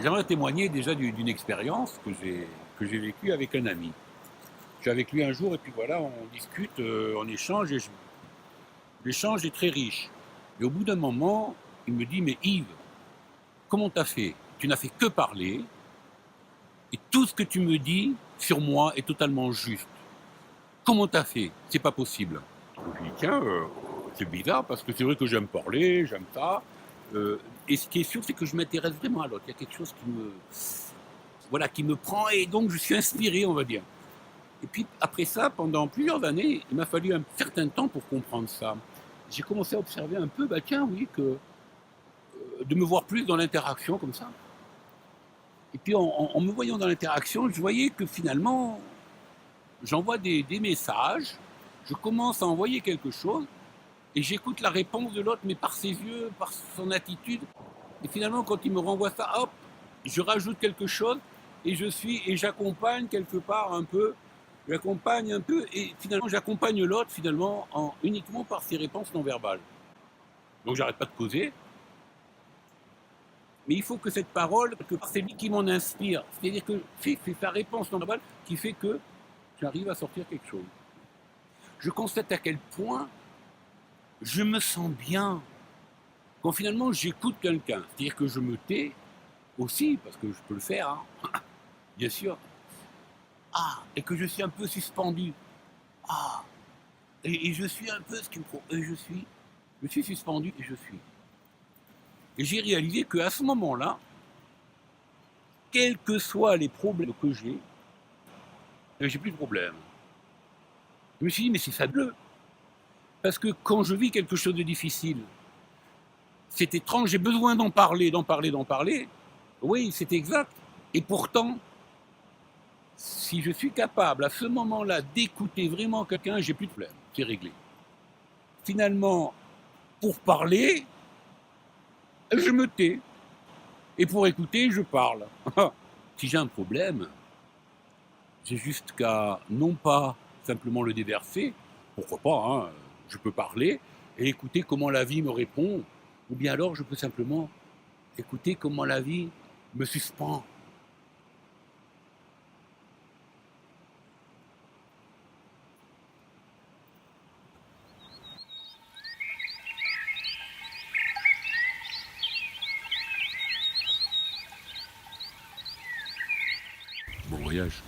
J'aimerais témoigner déjà d'une expérience que j'ai vécue avec un ami. Je suis avec lui un jour et puis voilà, on discute, on échange et l'échange est très riche. Et au bout d'un moment, il me dit: «Mais Yves, comment t'as fait? Tu n'as fait que parler et tout ce que tu me dis sur moi est totalement juste. Comment t'as fait? C'est pas possible». Donc je lui dis: «Tiens, c'est bizarre parce que c'est vrai que j'aime parler, j'aime ça, et ce qui est sûr, c'est que je m'intéresse vraiment à l'autre. Il y a quelque chose qui me prend et donc je suis inspiré, on va dire». Et puis après ça, pendant plusieurs années, il m'a fallu un certain temps pour comprendre ça. J'ai commencé à observer un peu, bah tiens, oui, de me voir plus dans l'interaction comme ça. Et puis en me voyant dans l'interaction, je voyais que finalement, j'envoie des messages, je commence à envoyer quelque chose, et j'écoute la réponse de l'autre, mais par ses yeux, par son attitude. Et finalement, quand il me renvoie ça, hop, je rajoute quelque chose, et j'accompagne quelque part un peu, j'accompagne un peu, et finalement, j'accompagne l'autre finalement uniquement par ses réponses non verbales. Donc, j'arrête pas de causer, mais il faut que cette parole, que c'est lui qui m'en inspire. C'est-à-dire que c'est sa réponse non verbale qui fait que j'arrive à sortir quelque chose. Je constate à quel point je me sens bien quand finalement j'écoute quelqu'un. C'est-à-dire que je me tais aussi, parce que je peux le faire, hein, bien sûr. Ah, et que je suis un peu suspendu. Ah, et je suis un peu ce qu'il me faut. Et je suis suspendu et je suis. Et j'ai réalisé qu'à ce moment-là, quels que soient les problèmes que j'ai plus de problème. Je me suis dit, mais c'est fabuleux. Parce que quand je vis quelque chose de difficile, c'est étrange, j'ai besoin d'en parler, d'en parler, d'en parler. Oui, c'est exact. Et pourtant, si je suis capable à ce moment-là d'écouter vraiment quelqu'un, j'ai plus de problème. C'est réglé. Finalement, pour parler, je me tais. Et pour écouter, je parle. Si j'ai un problème, j'ai juste qu'à non pas simplement le déverser, pourquoi pas, hein, je peux parler et écouter comment la vie me répond, ou bien alors je peux simplement écouter comment la vie me suspend. Bon voyage.